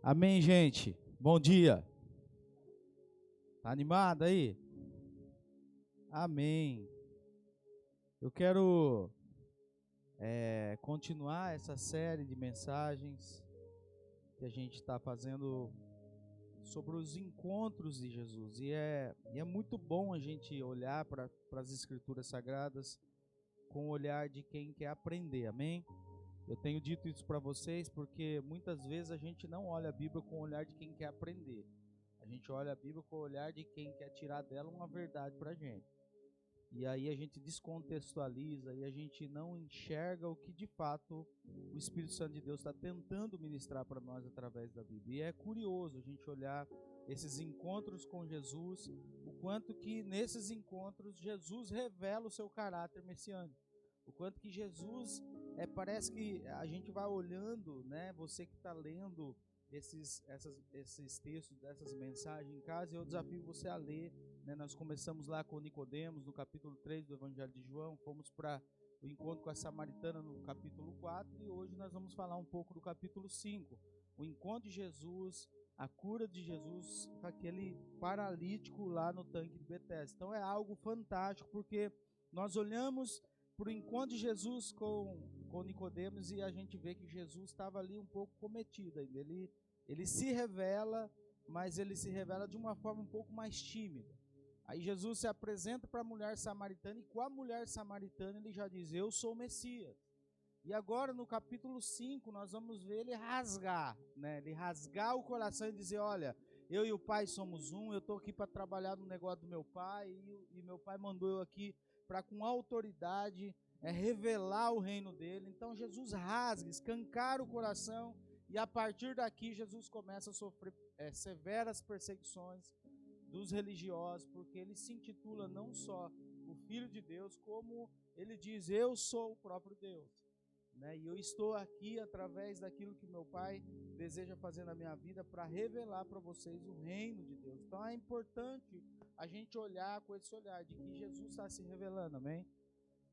Amém, gente. Bom dia. Tá animado aí? Amém. Eu quero continuar essa série de mensagens que a gente está fazendo sobre os encontros de Jesus. E é muito bom a gente olhar para as Escrituras Sagradas com o olhar de quem quer aprender. Amém? Eu tenho dito isso para vocês porque muitas vezes a gente não olha a Bíblia com o olhar de quem quer aprender. A gente olha a Bíblia com o olhar de quem quer tirar dela uma verdade para a gente. E aí a gente descontextualiza e a gente não enxerga o que de fato o Espírito Santo de Deus está tentando ministrar para nós através da Bíblia. E é curioso a gente olhar esses encontros com Jesus, o quanto que nesses encontros Jesus revela o seu caráter messiânico. O quanto que Jesus, parece que a gente vai olhando, né? Você que está lendo esses textos, dessas mensagens em casa, eu desafio você a ler, né? Nós começamos lá com Nicodemos, no capítulo 3 do Evangelho de João, fomos para o encontro com a samaritana no capítulo 4, e hoje nós vamos falar um pouco do capítulo 5, o encontro de Jesus, a cura de Jesus com aquele paralítico lá no tanque de Betesda. Então é algo fantástico, porque nós olhamos para o encontro de Jesus com Nicodemos e a gente vê que Jesus estava ali um pouco cometido ainda. Ele se revela, mas ele se revela de uma forma um pouco mais tímida. Aí Jesus se apresenta para a mulher samaritana e com a mulher samaritana ele já diz: eu sou o Messias. E agora no capítulo 5 nós vamos ver ele rasgar, né? Ele rasgar o coração e dizer: olha, eu e o Pai somos um, eu estou aqui para trabalhar no negócio do meu Pai e meu Pai mandou eu aqui para com autoridade revelar o reino dele. Então Jesus rasga, escancara o coração e a partir daqui Jesus começa a sofrer severas perseguições dos religiosos, porque ele se intitula não só o Filho de Deus, como ele diz: eu sou o próprio Deus, né? E eu estou aqui através daquilo que meu Pai deseja fazer na minha vida para revelar para vocês o reino de Deus. Então é importante a gente olhar com esse olhar de que Jesus está se revelando, amém?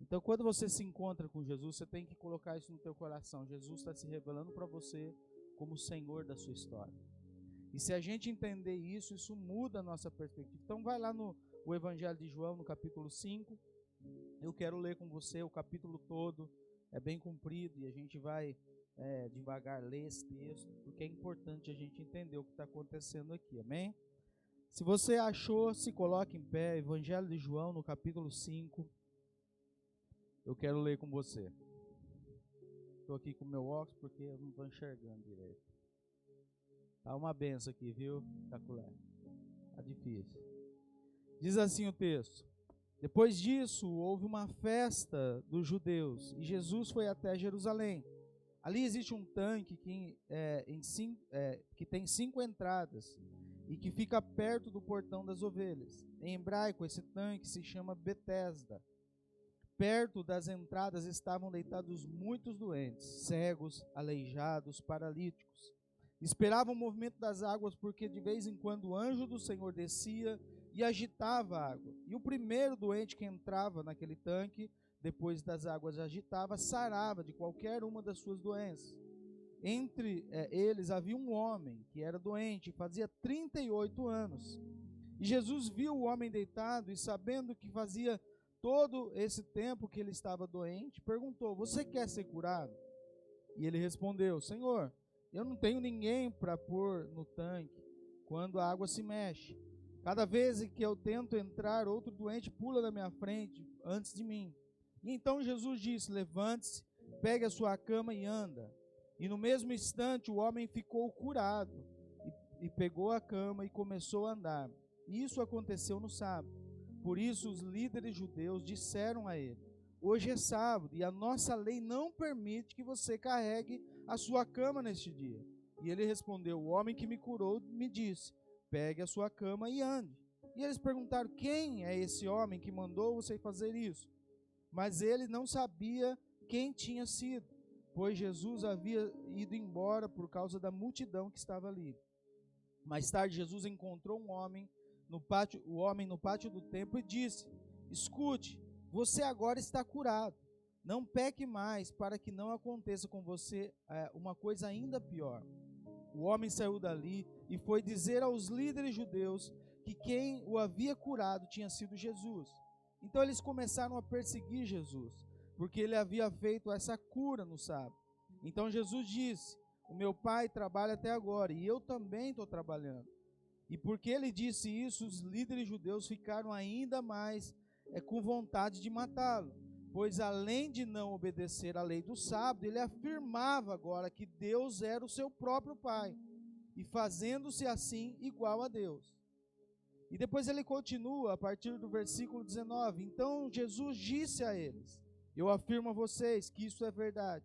Então quando você se encontra com Jesus, você tem que colocar isso no teu coração: Jesus está se revelando para você como o Senhor da sua história. E se a gente entender isso, isso muda a nossa perspectiva. Então vai lá no Evangelho de João, no capítulo 5. Eu quero ler com você o capítulo todo. É bem comprido e a gente vai devagar ler esse texto, porque é importante a gente entender o que está acontecendo aqui, amém? Se você achou, se coloque em pé. Evangelho de João, no capítulo 5. Eu quero ler com você. Estou aqui com o meu óculos porque eu não estou enxergando direito. Tá uma benção aqui, viu, Caculé? Tá difícil. Diz assim o texto: depois disso, houve uma festa dos judeus e Jesus foi até Jerusalém. Ali existe um tanque que tem 5 entradas e que fica perto do portão das ovelhas. Em hebraico, esse tanque se chama Betesda. Perto das entradas estavam deitados muitos doentes, cegos, aleijados, paralíticos. Esperavam o movimento das águas, porque de vez em quando o anjo do Senhor descia e agitava a água. E o primeiro doente que entrava naquele tanque, depois das águas agitava, sarava de qualquer uma das suas doenças. Entre eles havia um homem que era doente, fazia 38 anos. E Jesus viu o homem deitado e, sabendo que fazia todo esse tempo que ele estava doente, perguntou: você quer ser curado? E ele respondeu: Senhor, eu não tenho ninguém para pôr no tanque quando a água se mexe. Cada vez que eu tento entrar, outro doente pula na minha frente antes de mim. E então Jesus disse: levante-se, pegue a sua cama e anda. E no mesmo instante o homem ficou curado e pegou a cama e começou a andar. E isso aconteceu no sábado. Por isso os líderes judeus disseram a ele: hoje é sábado e a nossa lei não permite que você carregue a sua cama neste dia. E ele respondeu: o homem que me curou me disse: pegue a sua cama e ande. E eles perguntaram: quem é esse homem que mandou você fazer isso? Mas ele não sabia quem tinha sido, pois Jesus havia ido embora por causa da multidão que estava ali. Mais tarde Jesus encontrou um homem no pátio do templo e disse: escute, você agora está curado. Não peque mais, para que não aconteça com você uma coisa ainda pior. O homem saiu dali e foi dizer aos líderes judeus que quem o havia curado tinha sido Jesus. Então eles começaram a perseguir Jesus, porque ele havia feito essa cura no sábado. Então Jesus disse: o meu pai trabalha até agora e eu também estou trabalhando. E porque ele disse isso, os líderes judeus ficaram ainda mais com vontade de matá-lo, pois além de não obedecer à lei do sábado, ele afirmava agora que Deus era o seu próprio pai, e fazendo-se assim igual a Deus. E depois ele continua a partir do versículo 19. Então Jesus disse a eles: eu afirmo a vocês que isso é verdade.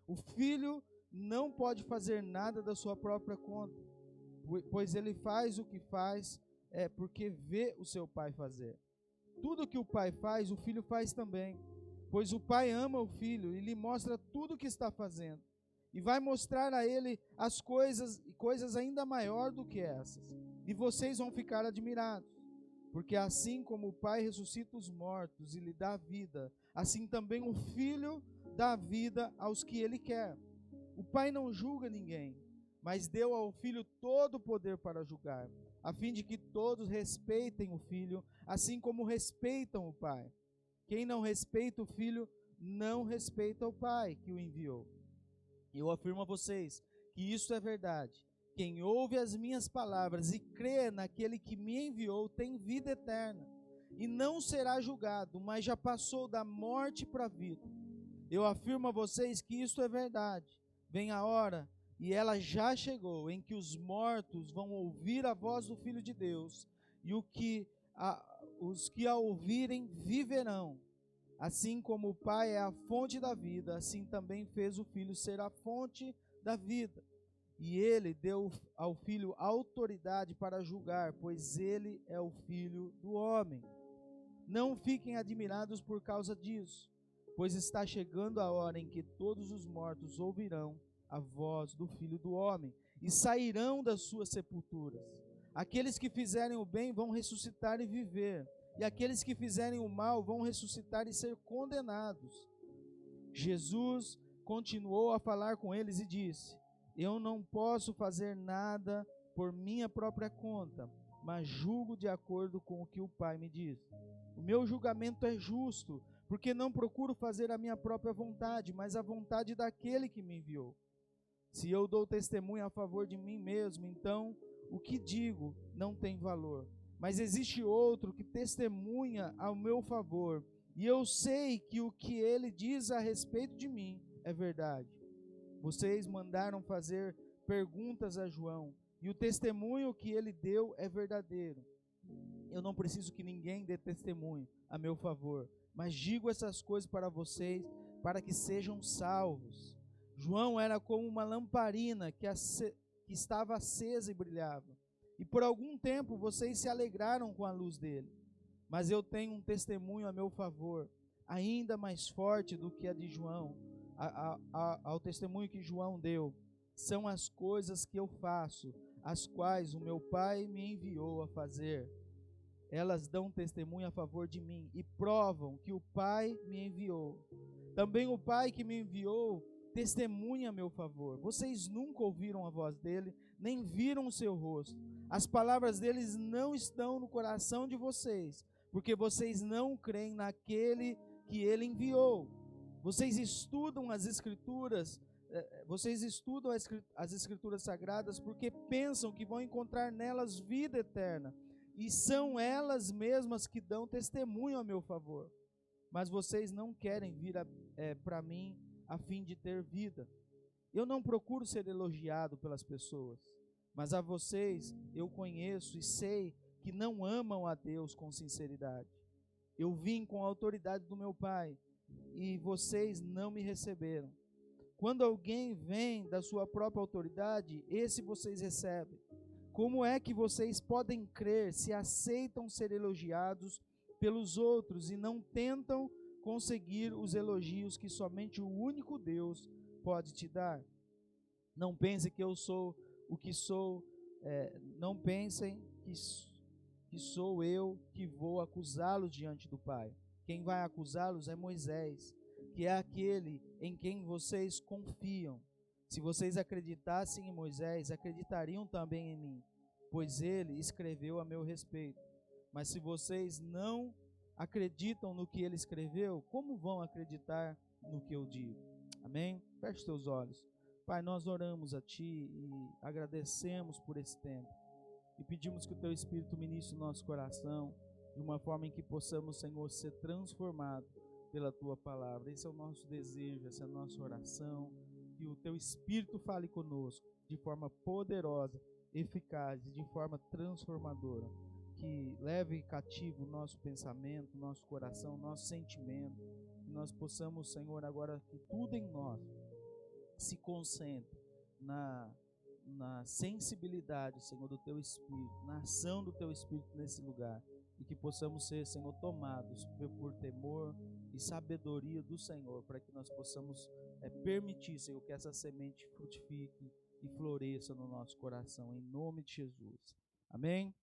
O filho não pode fazer nada da sua própria conta, pois ele faz o que faz porque vê o seu pai fazer. Tudo que o pai faz, o filho faz também, pois o pai ama o filho e lhe mostra tudo o que está fazendo, e vai mostrar a ele as coisas ainda maior do que essas, e vocês vão ficar admirados, porque assim como o pai ressuscita os mortos e lhe dá vida, assim também o filho dá vida aos que ele quer. O pai não julga ninguém, mas deu ao filho todo o poder para julgar, a fim de que todos respeitem o filho, assim como respeitam o pai. Quem não respeita o filho, não respeita o pai que o enviou. Eu afirmo a vocês que isso é verdade. Quem ouve as minhas palavras e crê naquele que me enviou tem vida eterna, e não será julgado, mas já passou da morte para a vida. Eu afirmo a vocês que isso é verdade. Vem a hora, e ela já chegou, em que os mortos vão ouvir a voz do Filho de Deus, e os que a ouvirem viverão. Assim como o Pai é a fonte da vida, assim também fez o Filho ser a fonte da vida. E ele deu ao Filho autoridade para julgar, pois ele é o Filho do homem. Não fiquem admirados por causa disso, pois está chegando a hora em que todos os mortos ouvirão a voz do Filho do homem e sairão das suas sepulturas. Aqueles que fizerem o bem vão ressuscitar e viver, e aqueles que fizerem o mal vão ressuscitar e ser condenados. Jesus continuou a falar com eles e disse: eu não posso fazer nada por minha própria conta, mas julgo de acordo com o que o Pai me diz. O meu julgamento é justo, porque não procuro fazer a minha própria vontade, mas a vontade daquele que me enviou. Se eu dou testemunho a favor de mim mesmo, então o que digo não tem valor. Mas existe outro que testemunha ao meu favor, e eu sei que o que ele diz a respeito de mim é verdade. Vocês mandaram fazer perguntas a João, e o testemunho que ele deu é verdadeiro. Eu não preciso que ninguém dê testemunho a meu favor, mas digo essas coisas para vocês, para que sejam salvos. João era como uma lamparina que estava acesa e brilhava. E por algum tempo vocês se alegraram com a luz dele. Mas eu tenho um testemunho a meu favor, ainda mais forte do que a de João, ao testemunho que João deu. São as coisas que eu faço, as quais o meu Pai me enviou a fazer. Elas dão testemunho a favor de mim e provam que o Pai me enviou. Também o Pai que me enviou testemunha a meu favor. Vocês nunca ouviram a voz dele, nem viram o seu rosto. As palavras deles não estão no coração de vocês, porque vocês não creem naquele que ele enviou. Vocês estudam as Escrituras, as Escrituras Sagradas, porque pensam que vão encontrar nelas vida eterna, e são elas mesmas que dão testemunho a meu favor. Mas vocês não querem vir para mim a fim de ter vida. Eu não procuro ser elogiado pelas pessoas, mas a vocês eu conheço e sei que não amam a Deus com sinceridade. Eu vim com a autoridade do meu Pai, e vocês não me receberam. Quando alguém vem da sua própria autoridade, esse vocês recebem. Como é que vocês podem crer se aceitam ser elogiados pelos outros e não tentam conseguir os elogios que somente o único Deus pode te dar? Não pensem que eu sou o que sou, não pensem que sou eu que vou acusá-los diante do Pai. Quem vai acusá-los é Moisés, que é aquele em quem vocês confiam. Se vocês acreditassem em Moisés, acreditariam também em mim, pois ele escreveu a meu respeito. Mas se vocês não acreditam no que ele escreveu, como vão acreditar no que eu digo? Amém? Feche teus olhos. Pai, nós oramos a Ti e agradecemos por esse tempo. E pedimos que o Teu Espírito ministre o nosso coração de uma forma em que possamos, Senhor, ser transformados pela Tua palavra. Esse é o nosso desejo, essa é a nossa oração. Que o Teu Espírito fale conosco de forma poderosa, eficaz e de forma transformadora. Que leve cativo o nosso pensamento, nosso coração, nosso sentimento. Que nós possamos, Senhor, agora que tudo em nós se concentre na sensibilidade, Senhor, do Teu Espírito, na ação do Teu Espírito nesse lugar, e que possamos ser, Senhor, tomados por temor e sabedoria do Senhor, para que nós possamos permitir, Senhor, que essa semente frutifique e floresça no nosso coração, em nome de Jesus. Amém?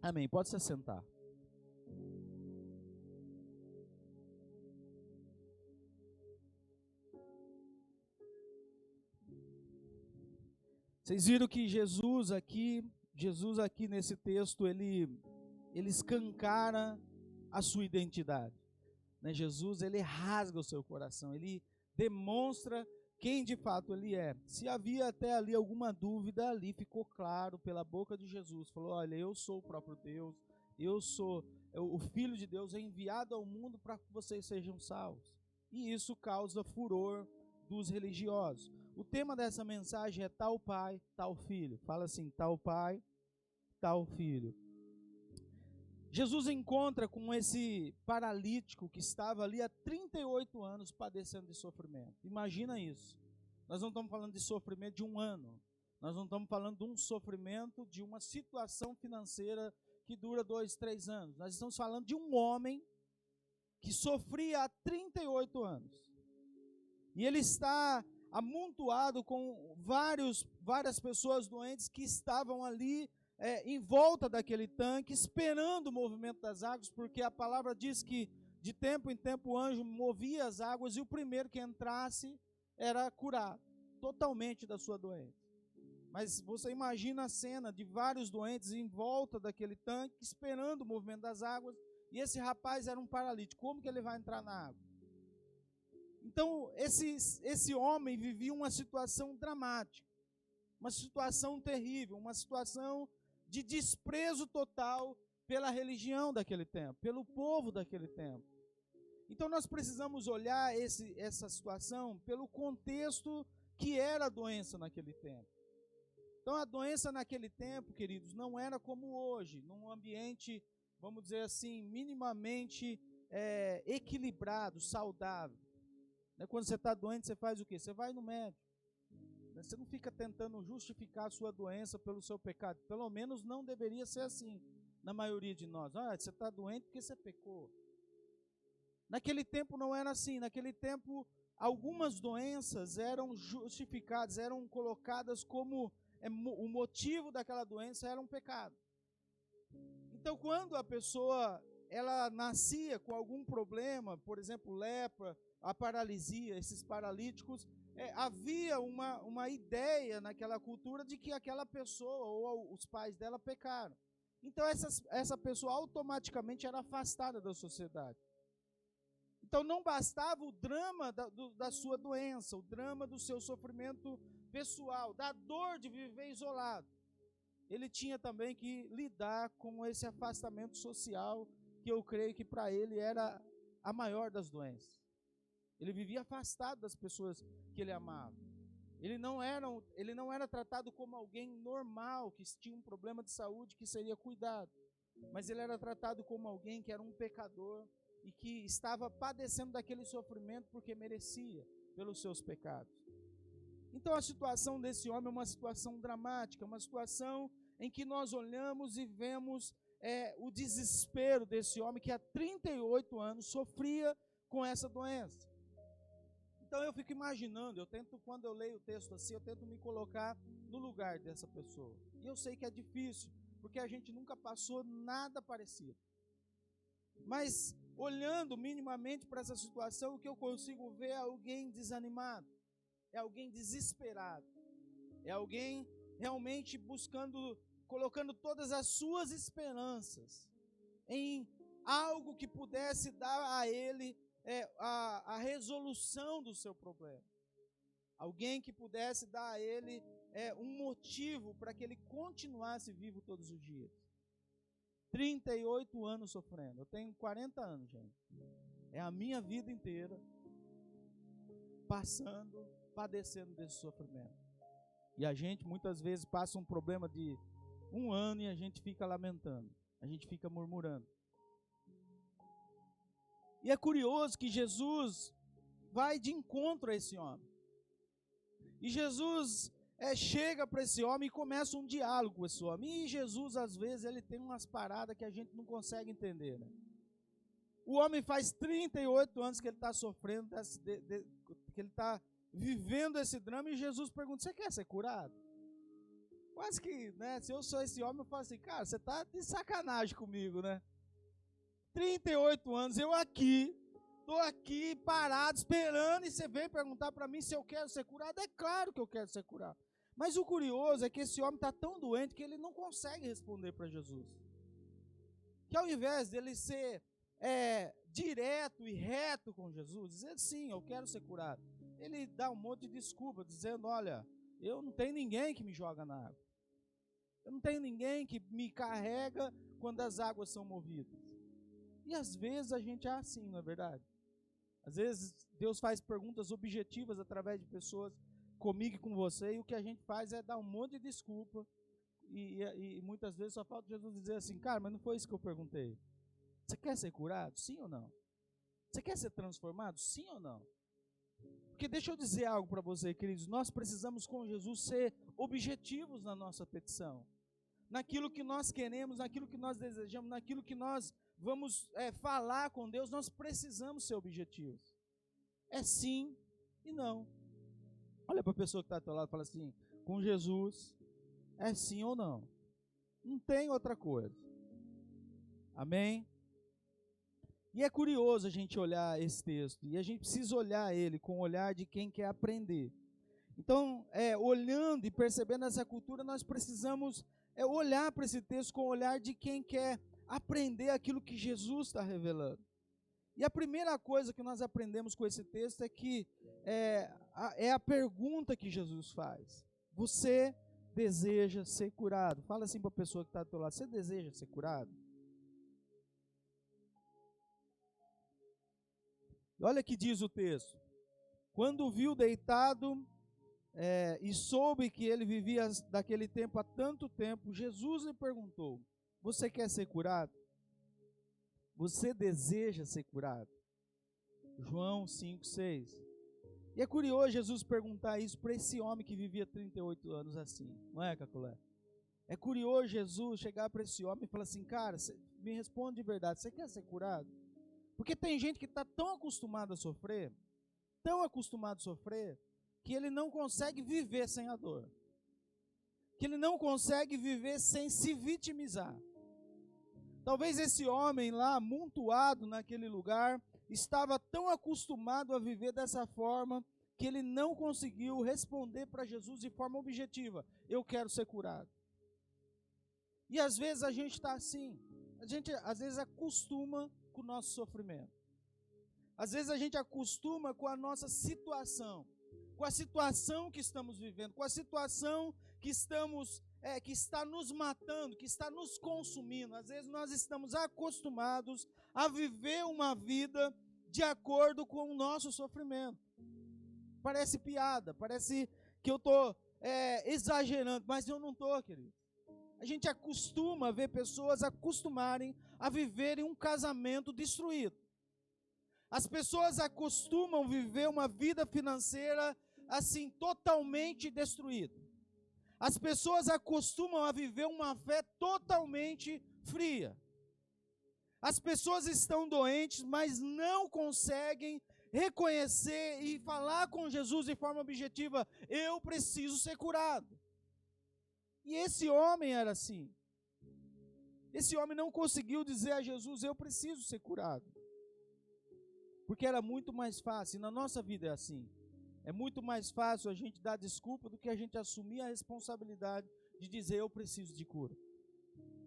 Amém. Pode se assentar. Vocês viram que Jesus aqui nesse texto, ele escancara a sua identidade, né? Jesus, ele rasga o seu coração, ele demonstra quem de fato ele é. Se havia até ali alguma dúvida, ali ficou claro pela boca de Jesus. Falou: olha, eu sou o próprio Deus, eu sou o Filho de Deus, enviado ao mundo para que vocês sejam salvos. E isso causa furor dos religiosos. O tema dessa mensagem é tal pai, tal filho. Fala assim: tal pai, tal filho. Jesus encontra com esse paralítico que estava ali há 38 anos padecendo de sofrimento. Imagina isso. Nós não estamos falando de sofrimento de um ano. Nós não estamos falando de um sofrimento, de uma situação financeira que dura 2, 3 anos. Nós estamos falando de um homem que sofria há 38 anos. E ele está amontoado com várias pessoas doentes que estavam ali em volta daquele tanque, esperando o movimento das águas, porque a palavra diz que de tempo em tempo o anjo movia as águas e o primeiro que entrasse era curado totalmente da sua doença. Mas você imagina a cena de vários doentes em volta daquele tanque, esperando o movimento das águas, e esse rapaz era um paralítico. Como que ele vai entrar na água? Então, esse homem vivia uma situação dramática, uma situação terrível, uma situação de desprezo total pela religião daquele tempo, pelo povo daquele tempo. Então, nós precisamos olhar essa situação pelo contexto que era a doença naquele tempo. Então, a doença naquele tempo, queridos, não era como hoje, num ambiente, vamos dizer assim, minimamente equilibrado, saudável. Quando você está doente, você faz o quê? Você vai no médico. Você não fica tentando justificar a sua doença pelo seu pecado. Pelo menos não deveria ser assim, na maioria de nós. Você está doente porque você pecou. Naquele tempo não era assim. Naquele tempo, algumas doenças eram justificadas, eram colocadas como o motivo daquela doença era um pecado. Então, quando a pessoa ela nascia com algum problema, por exemplo, lepra, a paralisia, esses paralíticos, havia uma ideia naquela cultura de que aquela pessoa ou os pais dela pecaram. Então essa pessoa automaticamente era afastada da sociedade. Então não bastava o drama da sua doença, o drama do seu sofrimento pessoal, da dor de viver isolado. Ele tinha também que lidar com esse afastamento social, que eu creio que para ele era a maior das doenças. Ele vivia afastado das pessoas que ele amava. Ele não era tratado como alguém normal, que tinha um problema de saúde que seria cuidado. Mas ele era tratado como alguém que era um pecador e que estava padecendo daquele sofrimento porque merecia pelos seus pecados. Então a situação desse homem é uma situação dramática, uma situação em que nós olhamos e vemos o desespero desse homem que há 38 anos sofria com essa doença. Então eu fico imaginando, quando eu leio o texto assim, eu tento me colocar no lugar dessa pessoa. E eu sei que é difícil, porque a gente nunca passou nada parecido. Mas olhando minimamente para essa situação, o que eu consigo ver é alguém desanimado. é alguém desesperado, é alguém realmente buscando, colocando todas as suas esperanças em algo que pudesse dar a ele a resolução do seu problema. Alguém que pudesse dar a ele um motivo para que ele continuasse vivo todos os dias. 38 anos sofrendo. Eu tenho 40 anos, gente. É a minha vida inteira padecendo desse sofrimento. E a gente muitas vezes passa um problema de 1 ano e a gente fica lamentando. A gente fica murmurando. E é curioso que Jesus vai de encontro a esse homem. E Jesus chega para esse homem e começa um diálogo com esse homem. E Jesus, às vezes, ele tem umas paradas que a gente não consegue entender, né? O homem faz 38 anos que ele está sofrendo, que ele está vivendo esse drama, e Jesus pergunta: você quer ser curado? Quase que, né, se eu sou esse homem, eu falo assim: cara, você está de sacanagem comigo, né? 38 anos, eu estou aqui parado, esperando, e você vem perguntar para mim se eu quero ser curado. É claro que eu quero ser curado. Mas o curioso é que esse homem está tão doente que ele não consegue responder para Jesus. Que ao invés dele ser direto e reto com Jesus, dizer sim, eu quero ser curado, ele dá um monte de desculpa, dizendo: olha, eu não tenho ninguém que me joga na água. Eu não tenho ninguém que me carrega quando as águas são movidas. E às vezes a gente é assim, não é verdade? Às vezes Deus faz perguntas objetivas através de pessoas, comigo e com você, e o que a gente faz é dar um monte de desculpa, e muitas vezes só falta Jesus dizer assim: cara, mas não foi isso que eu perguntei. Você quer ser curado? Sim ou não? Você quer ser transformado? Sim ou não? Porque deixa eu dizer algo para você, queridos, nós precisamos com Jesus ser objetivos na nossa petição, naquilo que nós queremos, naquilo que nós desejamos, naquilo que nós vamos falar com Deus. Nós precisamos ser objetivos. É sim e não. Olha para a pessoa que está ao teu lado e fala assim: com Jesus é sim ou não. Não tem outra coisa. Amém? E é curioso a gente olhar esse texto, e a gente precisa olhar ele com o olhar de quem quer aprender. Então, olhando e percebendo essa cultura, nós precisamos olhar para esse texto com o olhar de quem quer aprender aquilo que Jesus está revelando. E a primeira coisa que nós aprendemos com esse texto é que é a pergunta que Jesus faz: você deseja ser curado? Fala assim para a pessoa que está do teu lado: você deseja ser curado? Olha o que diz o texto: quando o viu deitado e soube que ele vivia daquele tempo há tanto tempo, Jesus lhe perguntou: você quer ser curado? Você deseja ser curado? João 5,6. E é curioso Jesus perguntar isso para esse homem que vivia 38 anos assim, não é, Caculé? É curioso Jesus chegar para esse homem e falar assim: cara, me responde de verdade, você quer ser curado? Porque tem gente que está tão acostumado a sofrer, que ele não consegue viver sem a dor, que ele não consegue viver sem se vitimizar. Talvez esse homem lá, amontoado naquele lugar, estava tão acostumado a viver dessa forma, que ele não conseguiu responder para Jesus de forma objetiva: eu quero ser curado. E às vezes a gente está assim, a gente às vezes acostuma com o nosso sofrimento. Às vezes a gente acostuma com a nossa situação, com a situação que estamos vivendo, com a situação que está nos matando, que está nos consumindo. Às vezes nós estamos acostumados a viver uma vida de acordo com o nosso sofrimento. Parece piada, parece que eu estou exagerando, mas eu não estou, querido. A gente acostuma a ver pessoas acostumarem a viverem um casamento destruído. As pessoas acostumam viver uma vida financeira assim, totalmente destruída. As pessoas acostumam a viver uma fé totalmente fria. As pessoas estão doentes, mas não conseguem reconhecer e falar com Jesus de forma objetiva: eu preciso ser curado. E esse homem era assim. Esse homem não conseguiu dizer a Jesus: eu preciso ser curado. Porque era muito mais fácil, e na nossa vida é assim. É muito mais fácil a gente dar desculpa do que a gente assumir a responsabilidade de dizer eu preciso de cura.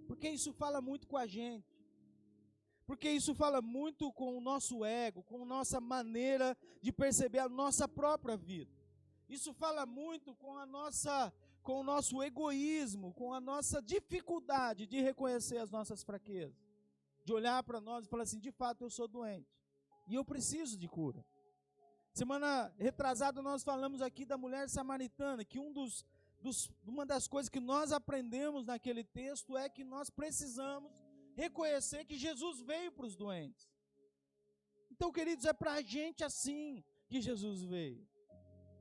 Porque isso fala muito com a gente. Porque isso fala muito com o nosso ego, com a nossa maneira de perceber a nossa própria vida. Isso fala muito com o nosso egoísmo, com a nossa dificuldade de reconhecer as nossas fraquezas. De olhar para nós e falar assim, de fato eu sou doente. E eu preciso de cura. Semana retrasada nós falamos aqui da mulher samaritana, que uma das coisas que nós aprendemos naquele texto é que nós precisamos reconhecer que Jesus veio para os doentes. Então, queridos, é para a gente assim que Jesus veio.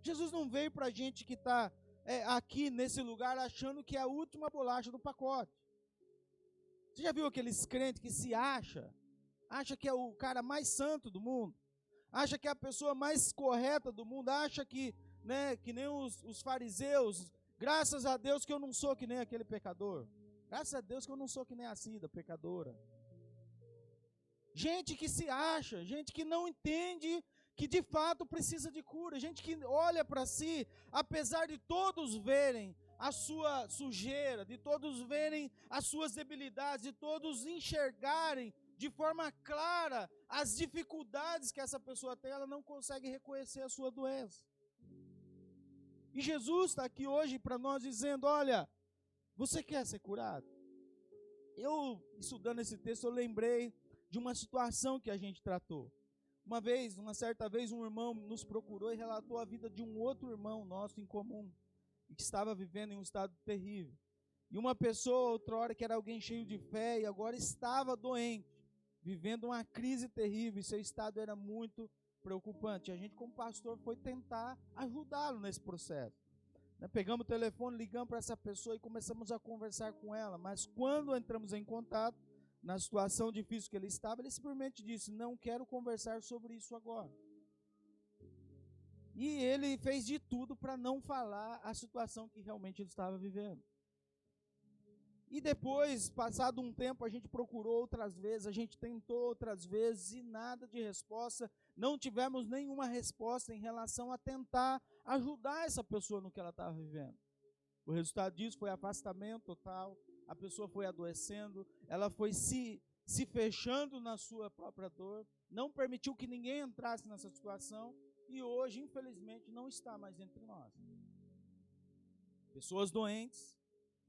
Jesus não veio para a gente que está aqui nesse lugar achando que é a última bolacha do pacote. Você já viu aqueles crentes que se acha que é o cara mais santo do mundo, acha que é a pessoa mais correta do mundo, acha que, né, que nem os fariseus, graças a Deus que eu não sou que nem aquele pecador. Graças a Deus que eu não sou que nem a Cida, pecadora. Gente que se acha, gente que não entende que de fato precisa de cura. Gente que olha para si, apesar de todos verem a sua sujeira, de todos verem as suas debilidades, de todos enxergarem de forma clara as dificuldades que essa pessoa tem, ela não consegue reconhecer a sua doença. E Jesus está aqui hoje para nós dizendo, olha, você quer ser curado? Eu, estudando esse texto, eu lembrei de uma situação que a gente tratou. Uma certa vez, um irmão nos procurou e relatou a vida de um outro irmão nosso em comum, e que estava vivendo em um estado terrível. E uma pessoa, outrora, que era alguém cheio de fé, e agora estava doente, vivendo uma crise terrível, e seu estado era muito preocupante. E a gente, como pastor, foi tentar ajudá-lo nesse processo. Pegamos o telefone, ligamos para essa pessoa e começamos a conversar com ela. Mas quando entramos em contato, na situação difícil que ele estava, ele simplesmente disse, não quero conversar sobre isso agora. E ele fez de tudo para não falar a situação que realmente ele estava vivendo. E depois, passado um tempo, a gente procurou outras vezes, a gente tentou outras vezes e nada de resposta. Não tivemos nenhuma resposta em relação a tentar ajudar essa pessoa no que ela estava vivendo. O resultado disso foi afastamento total, a pessoa foi adoecendo, ela foi se fechando na sua própria dor, não permitiu que ninguém entrasse nessa situação e hoje, infelizmente, não está mais entre nós. Pessoas doentes,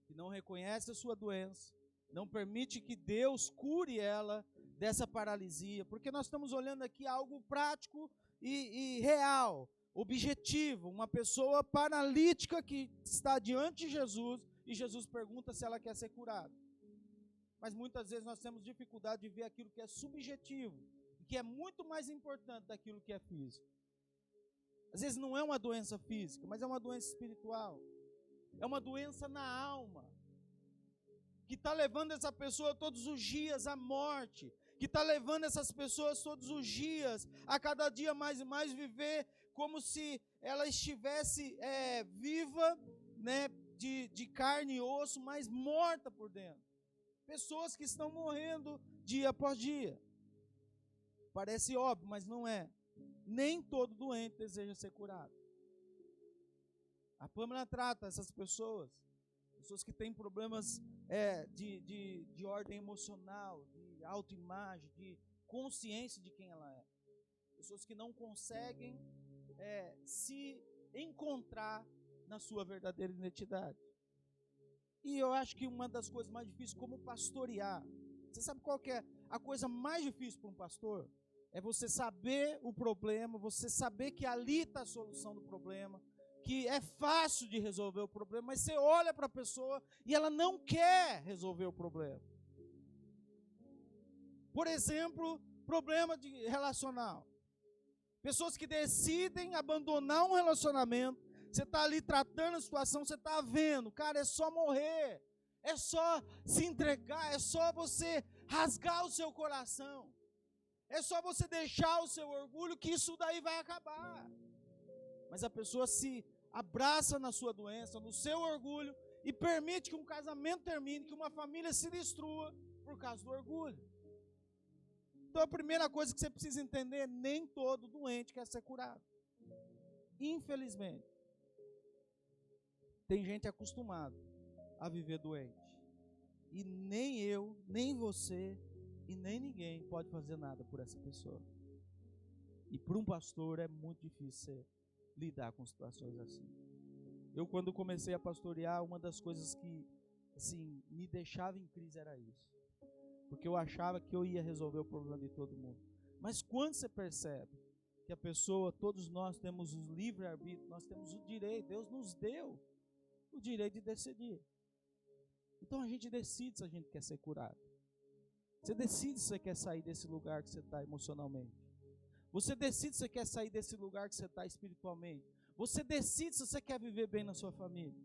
que não reconhece a sua doença, não permite que Deus cure ela dessa paralisia, porque nós estamos olhando aqui algo prático e real, objetivo, uma pessoa paralítica que está diante de Jesus e Jesus pergunta se ela quer ser curada. Mas muitas vezes nós temos dificuldade de ver aquilo que é subjetivo, que é muito mais importante daquilo que é físico. Às vezes não é uma doença física, mas é uma doença espiritual. É uma doença na alma, que está levando essa pessoa todos os dias à morte, que está levando essas pessoas todos os dias, a cada dia mais e mais, viver como se ela estivesse viva, né, de carne e osso, mas morta por dentro. Pessoas que estão morrendo dia após dia. Parece óbvio, mas não é. Nem todo doente deseja ser curado. A Pâmela trata essas pessoas que têm problemas de ordem emocional, de autoimagem, de consciência de quem ela é. Pessoas que não conseguem se encontrar na sua verdadeira identidade. E eu acho que uma das coisas mais difíceis, como pastorear, você sabe qual que é a coisa mais difícil para um pastor? É você saber o problema, você saber que ali está a solução do problema, que é fácil de resolver o problema, mas você olha para a pessoa e ela não quer resolver o problema. Por exemplo, problema relacional. Pessoas que decidem abandonar um relacionamento, você está ali tratando a situação, você está vendo, cara, é só morrer, é só se entregar, é só você rasgar o seu coração, é só você deixar o seu orgulho que isso daí vai acabar. Mas a pessoa se abraça na sua doença, no seu orgulho, e permite que um casamento termine, que uma família se destrua por causa do orgulho. Então a primeira coisa que você precisa entender é nem todo doente quer ser curado. infelizmente, tem gente acostumada a viver doente. E nem eu, nem você e nem ninguém pode fazer nada por essa pessoa. E para um pastor é muito difícil lidar com situações assim. Eu, quando comecei a pastorear, uma das coisas que assim, me deixava em crise era isso. Porque eu achava que eu ia resolver o problema de todo mundo. Mas quando você percebe que a pessoa, todos nós temos o livre-arbítrio, nós temos o direito, Deus nos deu o direito de decidir. Então a gente decide se a gente quer ser curado. Você decide se você quer sair desse lugar que você está emocionalmente. Você decide se você quer sair desse lugar que você está espiritualmente. Você decide se você quer viver bem na sua família.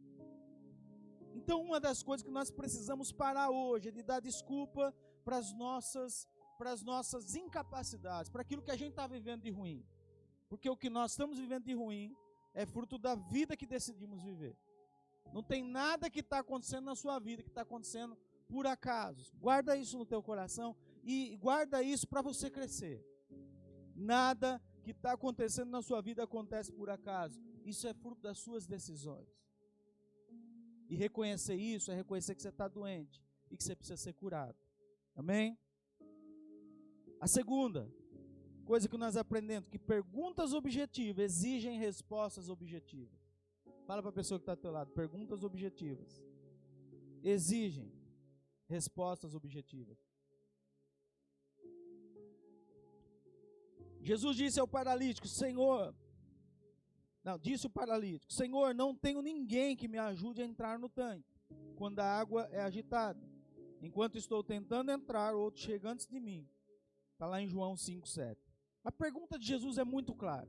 Então uma das coisas que nós precisamos parar hoje é de dar desculpa para as nossas incapacidades, para aquilo que a gente está vivendo de ruim. Porque o que nós estamos vivendo de ruim é fruto da vida que decidimos viver. Não tem nada que está acontecendo na sua vida que está acontecendo por acaso. Guarda isso no teu coração e guarda isso para você crescer. Nada que está acontecendo na sua vida acontece por acaso. Isso é fruto das suas decisões. E reconhecer isso é reconhecer que você está doente e que você precisa ser curado. Amém? A segunda coisa que nós aprendemos, que perguntas objetivas exigem respostas objetivas. Fala para a pessoa que está ao teu lado, perguntas objetivas exigem respostas objetivas. Jesus disse ao paralítico, disse o paralítico, Senhor, não tenho ninguém que me ajude a entrar no tanque, quando a água é agitada. Enquanto estou tentando entrar, outro chega antes de mim. Está lá em João 5,7. A pergunta de Jesus é muito clara.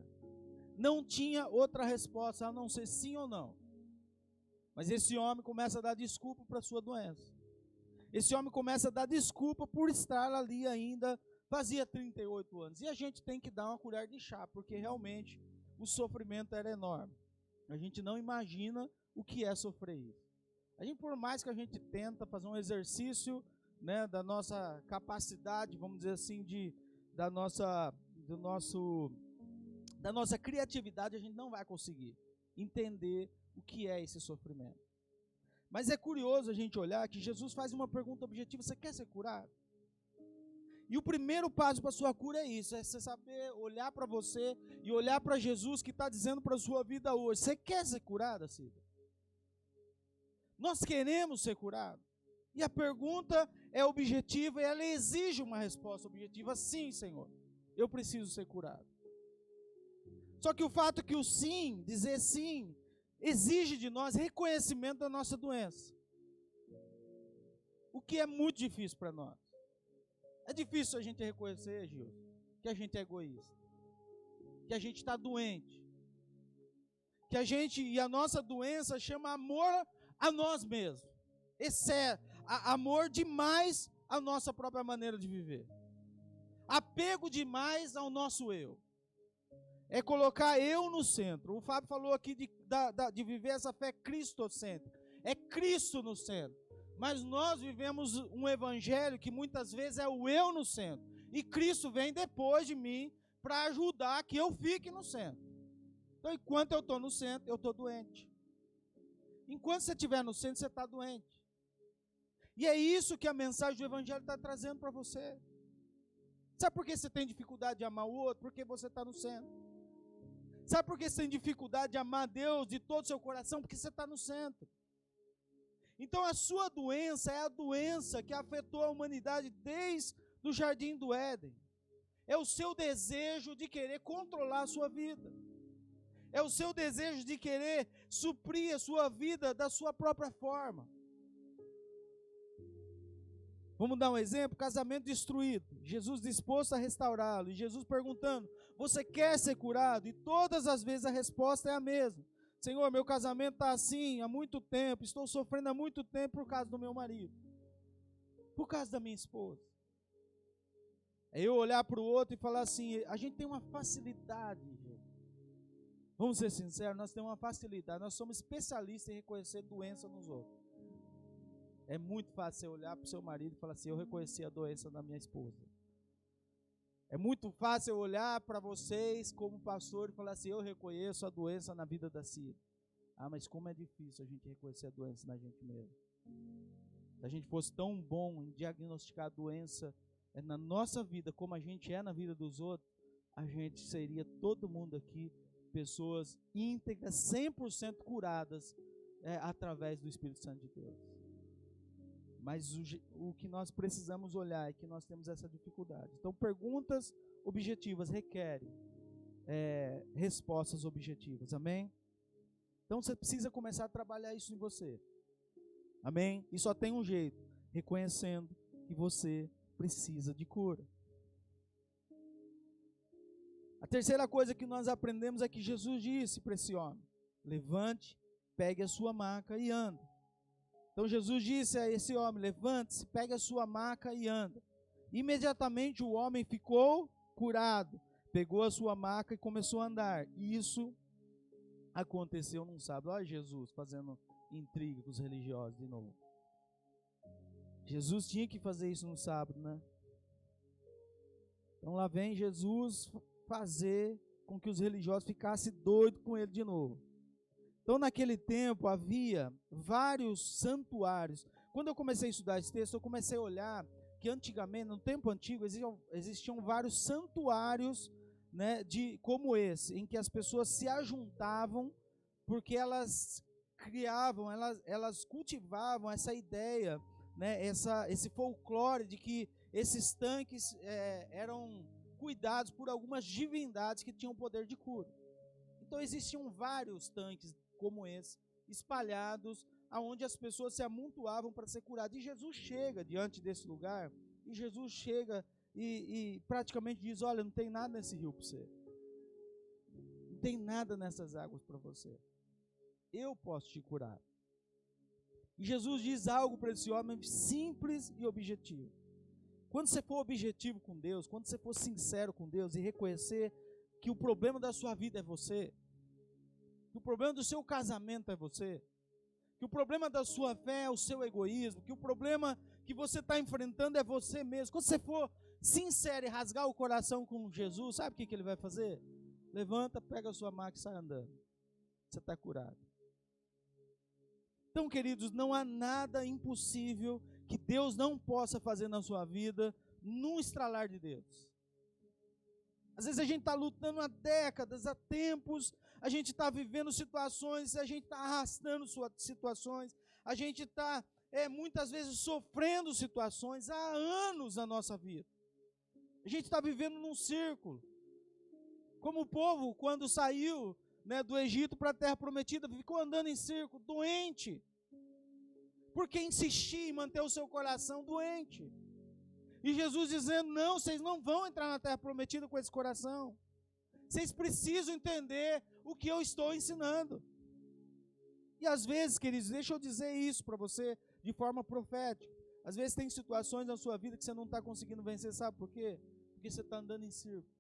Não tinha outra resposta a não ser sim ou não. Mas esse homem começa a dar desculpa para a sua doença. Esse homem começa a dar desculpa por estar ali ainda, fazia 38 anos. E a gente tem que dar uma colher de chá, porque realmente o sofrimento era enorme. A gente não imagina o que é sofrer isso. A gente, por mais que a gente tenta fazer um exercício, né, da nossa capacidade, vamos dizer assim, da nossa criatividade, a gente não vai conseguir entender o que é esse sofrimento. Mas é curioso a gente olhar que Jesus faz uma pergunta objetiva: você quer ser curado? E o primeiro passo para a sua cura é isso, é você saber olhar para você e olhar para Jesus que está dizendo para a sua vida hoje: você quer ser curada, Cida? Nós queremos ser curados. E a pergunta é objetiva e ela exige uma resposta objetiva: sim, Senhor, eu preciso ser curado. Só que o fato é que o sim, dizer sim, exige de nós reconhecimento da nossa doença. O que é muito difícil para nós. É difícil a gente reconhecer, Gil, que a gente é egoísta, que a gente está doente, e a nossa doença chama amor a nós mesmos. Esse é amor demais à nossa própria maneira de viver. Apego demais ao nosso eu. É colocar eu no centro. O Fábio falou aqui de viver essa fé cristocêntrica. É Cristo no centro. Mas nós vivemos um evangelho que muitas vezes é o eu no centro. E Cristo vem depois de mim para ajudar que eu fique no centro. Então, enquanto eu estou no centro, eu estou doente. Enquanto você estiver no centro, você está doente. E é isso que a mensagem do evangelho está trazendo para você. Sabe por que você tem dificuldade de amar o outro? Porque você está no centro. Sabe por que você tem dificuldade de amar Deus de todo o seu coração? Porque você está no centro. Então a sua doença é a doença que afetou a humanidade desde o jardim do Éden. É o seu desejo de querer controlar a sua vida. É o seu desejo de querer suprir a sua vida da sua própria forma. Vamos dar um exemplo: casamento destruído, Jesus disposto a restaurá-lo, e Jesus perguntando: você quer ser curado? E todas as vezes a resposta é a mesma: Senhor, meu casamento está assim há muito tempo, estou sofrendo há muito tempo por causa do meu marido, por causa da minha esposa. É eu olhar para o outro e falar assim: a gente tem uma facilidade, gente. Vamos ser sinceros, nós temos uma facilidade, nós somos especialistas em reconhecer doença nos outros. É muito fácil você olhar para o seu marido e falar assim: eu reconheci a doença da minha esposa. É muito fácil eu olhar para vocês como pastor e falar assim, eu reconheço a doença na vida da Cida. Ah, mas como é difícil a gente reconhecer a doença na gente mesmo. Se a gente fosse tão bom em diagnosticar a doença na nossa vida como a gente é na vida dos outros, a gente seria todo mundo aqui, pessoas íntegras, 100% curadas através do Espírito Santo de Deus. Mas o que nós precisamos olhar é que nós temos essa dificuldade. Então, perguntas objetivas requerem respostas objetivas. Amém? Então, você precisa começar a trabalhar isso em você. Amém? E só tem um jeito, reconhecendo que você precisa de cura. A terceira coisa que nós aprendemos é que Jesus disse para esse homem, levante, pegue a sua maca e anda. Então Jesus disse a esse homem, levante-se, pegue a sua maca e anda. Imediatamente o homem ficou curado, pegou a sua maca e começou a andar. E isso aconteceu num sábado. Olha Jesus fazendo intriga com os religiosos de novo. Jesus tinha que fazer isso no sábado, né? Então lá vem Jesus fazer com que os religiosos ficassem doidos com ele de novo. Então naquele tempo havia vários santuários. Quando eu comecei a estudar esse texto, eu comecei a olhar que antigamente, no tempo antigo, existiam vários santuários, né, como esse, em que as pessoas se ajuntavam porque elas criavam, elas cultivavam essa ideia, né, esse folclore de que esses tanques eram cuidados por algumas divindades que tinham poder de cura. Então existiam vários tanques como esse, espalhados, aonde as pessoas se amontoavam para ser curadas. E Jesus chega diante desse lugar, e Jesus chega e praticamente diz, olha, não tem nada nesse rio para você. Não tem nada nessas águas para você. Eu posso te curar. E Jesus diz algo para esse homem simples e objetivo. Quando você for objetivo com Deus, quando você for sincero com Deus e reconhecer que o problema da sua vida é você, que o problema do seu casamento é você, que o problema da sua fé é o seu egoísmo, que o problema que você está enfrentando é você mesmo. Quando você for sincero e rasgar o coração com Jesus, sabe o que ele vai fazer? Levanta, pega a sua maca e sai andando. Você está curado. Então, queridos, não há nada impossível que Deus não possa fazer na sua vida num estralar de dedos. Às vezes a gente está lutando há décadas, há tempos, a gente está vivendo situações, a gente está arrastando situações, a gente está muitas vezes sofrendo situações há anos na nossa vida. A gente está vivendo num círculo. Como o povo, quando saiu, né, do Egito para a Terra Prometida, ficou andando em círculo, doente. Porque insistir em manter o seu coração doente. E Jesus dizendo, não, vocês não vão entrar na Terra Prometida com esse coração. Vocês precisam entender o que eu estou ensinando. E às vezes, queridos, deixa eu dizer isso para você de forma profética. Às vezes tem situações na sua vida que você não está conseguindo vencer, sabe por quê? Porque você está andando em círculo.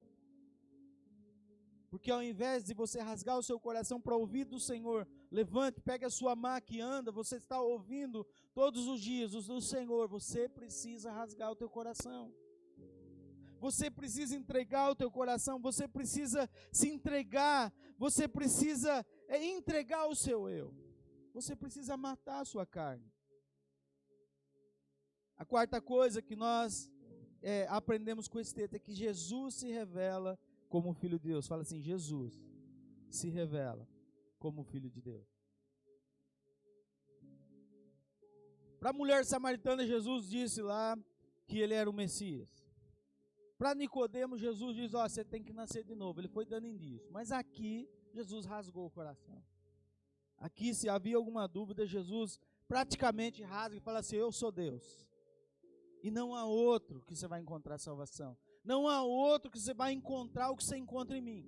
Porque ao invés de você rasgar o seu coração para ouvir do Senhor, levante, pegue a sua maca e anda, você está ouvindo todos os dias do Senhor, você precisa rasgar o teu coração. Você precisa entregar o teu coração, você precisa se entregar, você precisa entregar o seu eu. Você precisa matar a sua carne. A quarta coisa que nós aprendemos com esse texto é que Jesus se revela como Filho de Deus. Fala assim, Jesus se revela como Filho de Deus. Para a mulher samaritana, Jesus disse lá que ele era o Messias. Para Nicodemo, Jesus diz, você tem que nascer de novo. Ele foi dando indício. Mas aqui, Jesus rasgou o coração. Aqui, se havia alguma dúvida, Jesus praticamente rasga e fala assim, eu sou Deus. E não há outro que você vai encontrar salvação. Não há outro que você vai encontrar o que você encontra em mim.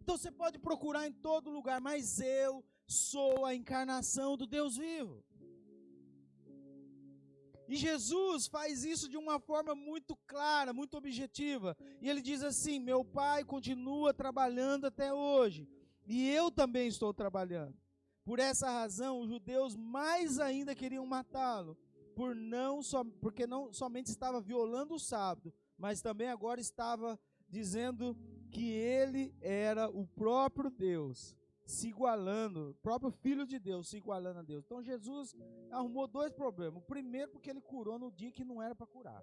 Então você pode procurar em todo lugar, mas eu sou a encarnação do Deus vivo. E Jesus faz isso de uma forma muito clara, muito objetiva. E ele diz assim, meu Pai continua trabalhando até hoje. E eu também estou trabalhando. Por essa razão, os judeus mais ainda queriam matá-lo. Porque não somente estava violando o sábado, mas também agora estava dizendo que ele era o próprio Deus, se igualando, o próprio Filho de Deus se igualando a Deus. Então Jesus arrumou dois problemas. O primeiro, porque ele curou no dia que não era para curar.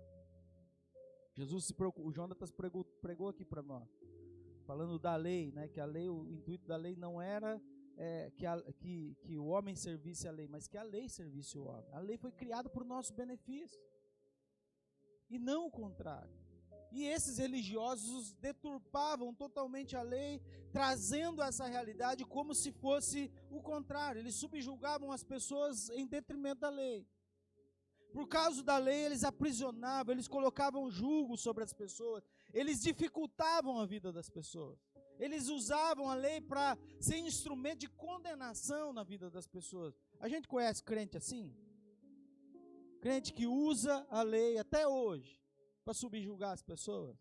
Jesus se preocupou, o Jonatas pregou aqui para nós, falando da lei, né, que a lei, o intuito da lei não era que o homem servisse a lei, mas que a lei servisse o homem. A lei foi criada por nosso benefício, e não o contrário. E esses religiosos deturpavam totalmente a lei, trazendo essa realidade como se fosse o contrário. Eles subjugavam as pessoas em detrimento da lei. Por causa da lei, eles aprisionavam, eles colocavam julgo sobre as pessoas, eles dificultavam a vida das pessoas. Eles usavam a lei para ser instrumento de condenação na vida das pessoas. A gente conhece crente assim? Crente que usa a lei até hoje para subjugar as pessoas?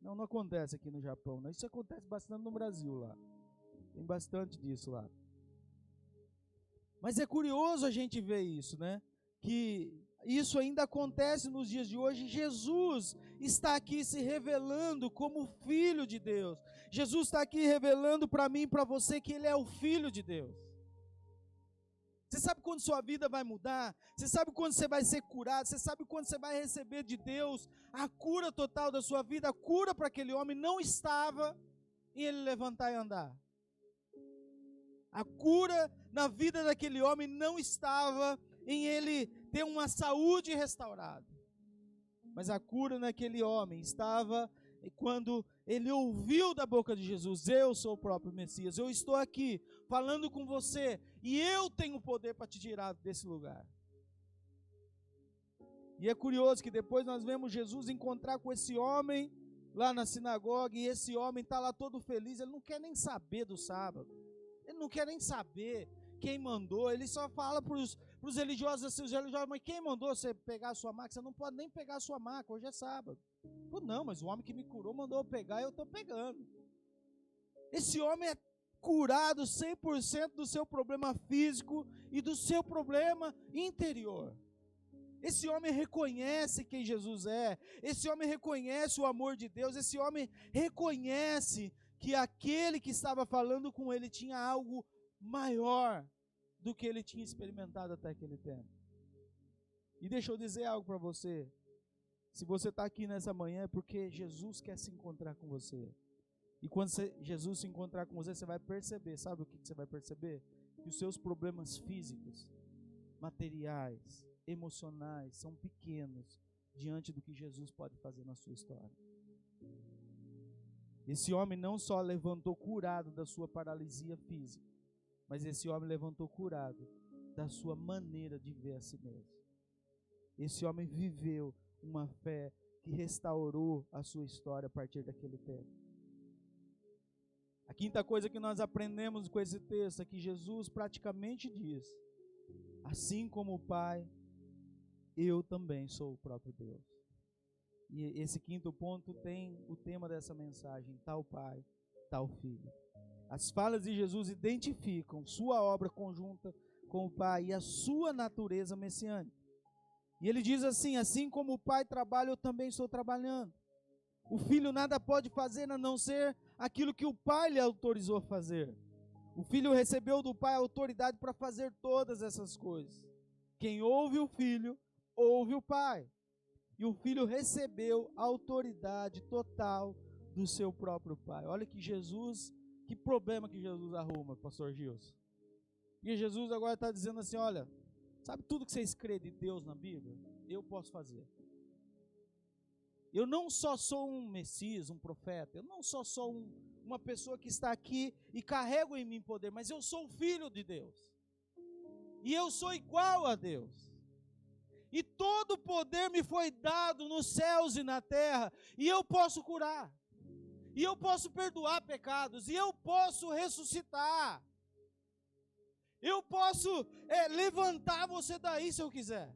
Não acontece aqui no Japão, não. Isso acontece bastante no Brasil lá. Tem bastante disso lá. Mas é curioso a gente ver isso, né? Que isso ainda acontece nos dias de hoje. Jesus está aqui se revelando como Filho de Deus. Jesus está aqui revelando para mim e para você que Ele é o Filho de Deus. Você sabe quando sua vida vai mudar? Você sabe quando você vai ser curado? Você sabe quando você vai receber de Deus a cura total da sua vida? A cura para aquele homem não estava em ele levantar e andar. A cura na vida daquele homem não estava em ele ter uma saúde restaurada. Mas a cura naquele homem estava quando ele ouviu da boca de Jesus: eu sou o próprio Messias, eu estou aqui falando com você e eu tenho poder para te tirar desse lugar. E é curioso que depois nós vemos Jesus encontrar com esse homem lá na sinagoga, e esse homem está lá todo feliz, ele não quer nem saber do sábado, ele não quer nem saber quem mandou, ele só fala para os religiosos assim, os religiosos: mas quem mandou você pegar a sua maca? Você não pode nem pegar a sua maca, hoje é sábado. Pô, não, mas o homem que me curou mandou eu pegar e eu estou pegando. Esse homem é curado 100% do seu problema físico e do seu problema interior. Esse homem reconhece quem Jesus é, esse homem reconhece o amor de Deus, esse homem reconhece que aquele que estava falando com ele tinha algo maior do que ele tinha experimentado até aquele tempo. E deixa eu dizer algo para você: se você está aqui nessa manhã é porque Jesus quer se encontrar com você. E quando Jesus se encontrar com você, você vai perceber, sabe o que você vai perceber? Que os seus problemas físicos, materiais, emocionais são pequenos diante do que Jesus pode fazer na sua história. Esse homem não só levantou curado da sua paralisia física, mas esse homem levantou curado da sua maneira de ver a si mesmo. Esse homem viveu uma fé que restaurou a sua história a partir daquele tempo. A quinta coisa que nós aprendemos com esse texto é que Jesus praticamente diz: assim como o Pai, eu também sou o próprio Deus. E esse quinto ponto tem o tema dessa mensagem: tal Pai, tal Filho. As falas de Jesus identificam sua obra conjunta com o Pai e a sua natureza messiânica. E ele diz assim: assim como o Pai trabalha, eu também estou trabalhando. O Filho nada pode fazer a não ser aquilo que o Pai lhe autorizou a fazer. O Filho recebeu do Pai a autoridade para fazer todas essas coisas. Quem ouve o Filho, ouve o Pai. E o Filho recebeu a autoridade total do seu próprio Pai. Olha que problema que Jesus arruma, pastor Gilson. E Jesus agora está dizendo assim: olha, sabe tudo que vocês creem de Deus na Bíblia? Eu posso fazer. Eu não só sou um Messias, um profeta, eu não só sou uma pessoa que está aqui e carrego em mim poder, mas eu sou o Filho de Deus. E eu sou igual a Deus. E todo o poder me foi dado nos céus e na terra, e eu posso curar. E eu posso perdoar pecados, e eu posso ressuscitar. Eu posso levantar você daí se eu quiser.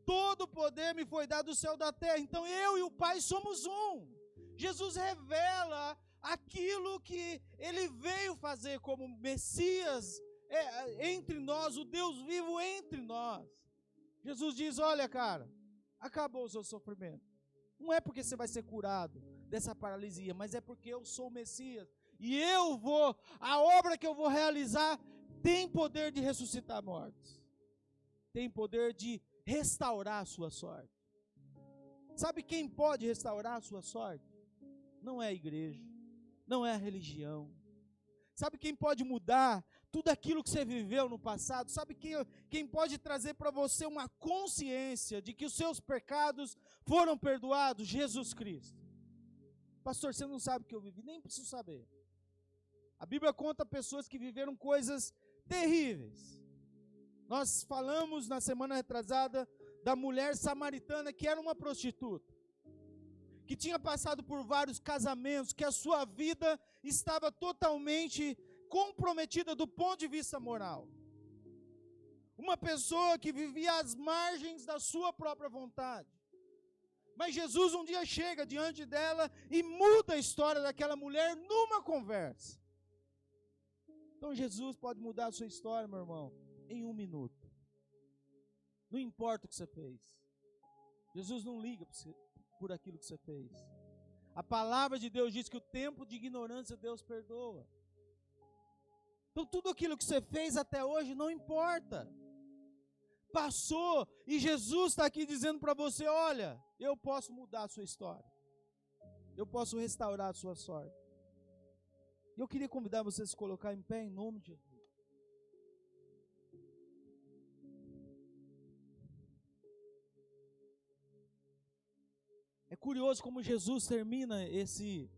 Todo o poder me foi dado do céu e da terra. Então eu e o Pai somos um. Jesus revela aquilo que Ele veio fazer como Messias entre nós, o Deus vivo entre nós. Jesus diz: olha, cara, acabou o seu sofrimento. Não é porque você vai ser curado dessa paralisia, mas é porque eu sou o Messias. E a obra que eu vou realizar tem poder de ressuscitar mortos. Tem poder de restaurar a sua sorte. Sabe quem pode restaurar a sua sorte? Não é a igreja, não é a religião. Sabe quem pode mudar tudo aquilo que você viveu no passado? Sabe quem pode trazer para você uma consciência de que os seus pecados foram perdoados? Jesus Cristo. Pastor, você não sabe o que eu vivi, nem preciso saber. A Bíblia conta pessoas que viveram coisas terríveis. Nós falamos na semana retrasada da mulher samaritana que era uma prostituta, que tinha passado por vários casamentos, que a sua vida estava totalmente comprometida do ponto de vista moral. Uma pessoa que vivia às margens da sua própria vontade. Mas Jesus um dia chega diante dela e muda a história daquela mulher numa conversa. Então Jesus pode mudar a sua história, meu irmão, em 1 minuto. Não importa o que você fez. Jesus não liga por aquilo que você fez. A palavra de Deus diz que o tempo de ignorância Deus perdoa. Então tudo aquilo que você fez até hoje não importa. Passou e Jesus está aqui dizendo para você, olha, eu posso mudar a sua história. Eu posso restaurar a sua sorte. E eu queria convidar você a se colocar em pé em nome de Jesus. É curioso como Jesus termina esse